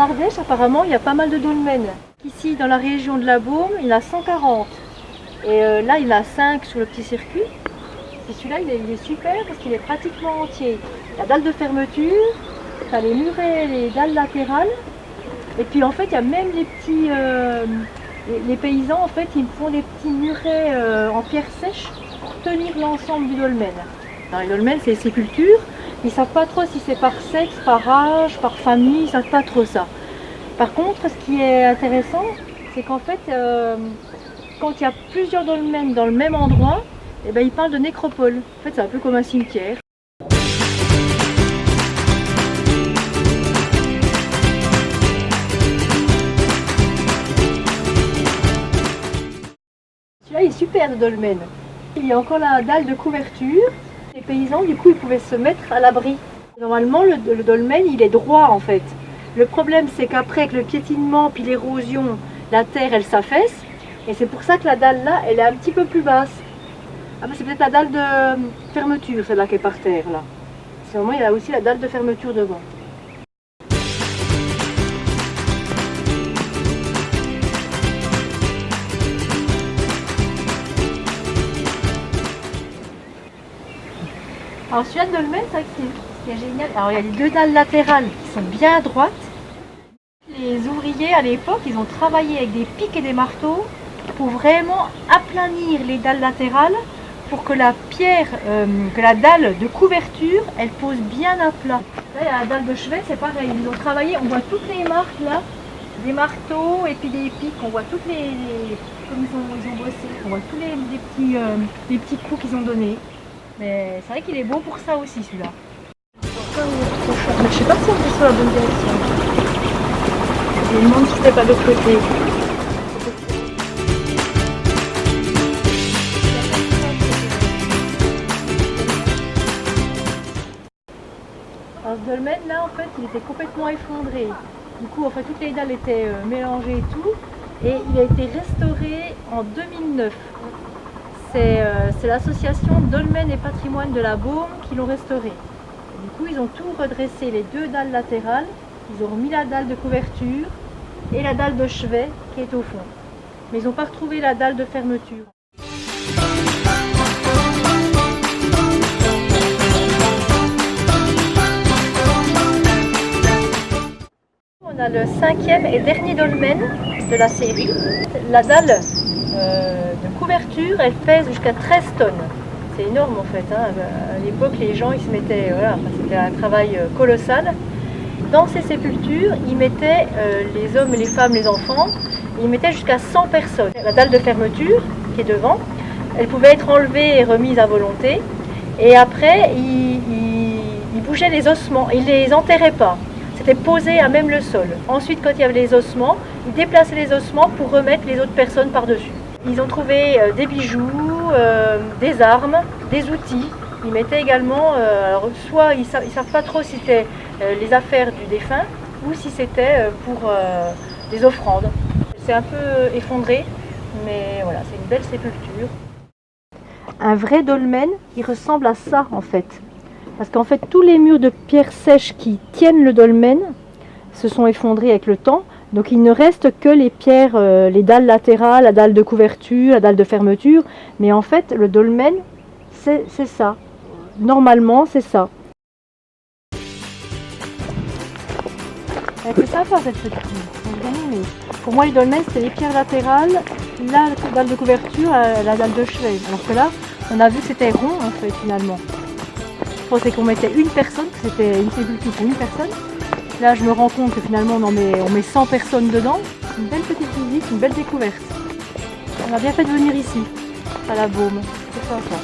Ardèche, apparemment, il y a pas mal de dolmens. Ici, dans la région de la Baume, il y en a 140. Et là, il y en a 5 sur le petit circuit. Et celui-là, il est super parce qu'il est pratiquement entier. La dalle de fermeture, tu as les murets, les dalles latérales. Et puis, en fait, il y a même les petits... les paysans, en fait, ils font des petits murets en pierre sèche pour tenir l'ensemble du dolmen. Alors, les dolmens, c'est les sépultures. Ils ne savent pas trop si c'est par sexe, par âge, par famille, ils ne savent pas trop ça. Par contre, ce qui est intéressant, c'est qu'en fait, quand il y a plusieurs dolmens dans le même endroit, eh ben, ils parlent de nécropole. En fait, c'est un peu comme un cimetière. Celui-là, il est super, le dolmen. Il y a encore la dalle de couverture. Les paysans, du coup, ils pouvaient se mettre à l'abri. Normalement, le dolmen, il est droit, en fait. Le problème, c'est qu'après, avec le piétinement puis l'érosion, la terre, elle s'affaisse. Et c'est pour ça que la dalle, là, elle est un petit peu plus basse. Ah ben, c'est peut-être la dalle de fermeture, celle-là qui est par terre, là. Seulement, il y a aussi la dalle de fermeture devant. Alors celui-là de dolmen, c'est vrai que ce qui est génial. Alors il y a les deux dalles latérales qui sont bien droites. Les ouvriers à l'époque, ils ont travaillé avec des pics et des marteaux pour vraiment aplanir les dalles latérales pour que la pierre, que la dalle de couverture, elle pose bien à plat. Là il y a la dalle de chevet, c'est pareil. Ils ont travaillé, on voit toutes les marques là, des marteaux et puis des pics. On voit toutes les comme ils ont bossé. On voit tous les petits coups qu'ils ont donnés. Mais c'est vrai qu'il est beau pour ça aussi, celui-là. Mais je sais pas si on est sur la bonne direction. Je me demande si c'était pas de l'autre côté. Alors ce dolmen là, en fait, il était complètement effondré. Du coup, en fait, toutes les dalles étaient mélangées et tout. Et il a été restauré en 2009. C'est l'association Dolmen et Patrimoine de la Baume qui l'ont restauré. Et du coup, ils ont tout redressé, les deux dalles latérales. Ils ont remis la dalle de couverture et la dalle de chevet qui est au fond. Mais ils n'ont pas retrouvé la dalle de fermeture. On a le 5e et dernier dolmen de la série. La dalle de couverture, elle pèse jusqu'à 13 tonnes. C'est énorme en fait. Hein. À l'époque, les gens, ils se mettaient, voilà, c'était un travail colossal. Dans ces sépultures, ils mettaient les hommes, les femmes, les enfants, ils mettaient jusqu'à 100 personnes. La dalle de fermeture, qui est devant, elle pouvait être enlevée et remise à volonté. Et après, ils bougeaient les ossements, ils ne les enterraient pas. C'était posé à même le sol. Ensuite, quand il y avait les ossements, ils déplaçaient les ossements pour remettre les autres personnes par-dessus. Ils ont trouvé des bijoux, des armes, des outils. Ils mettaient également, alors soit ils ne savent pas trop si c'était les affaires du défunt ou si c'était pour des offrandes. C'est un peu effondré, mais voilà, c'est une belle sépulture. Un vrai dolmen, il ressemble à ça en fait. Parce qu'en fait, tous les murs de pierre sèche qui tiennent le dolmen se sont effondrés avec le temps. Donc il ne reste que les pierres, les dalles latérales, la dalle de couverture, la dalle de fermeture. Mais en fait, le dolmen, c'est ça. Normalement, c'est ça. C'est sympa cette petite île. Pour moi, les dolmens, c'était les pierres latérales, la dalle de couverture, la dalle de chevet. Alors que là, on a vu que c'était rond en fait finalement. Je pensais qu'on mettait une personne, que c'était une sépulture pour une personne. Là, je me rends compte que finalement, on met 100 personnes dedans. Une belle petite visite, une belle découverte. On a bien fait de venir ici, à la Baume. C'est sympa.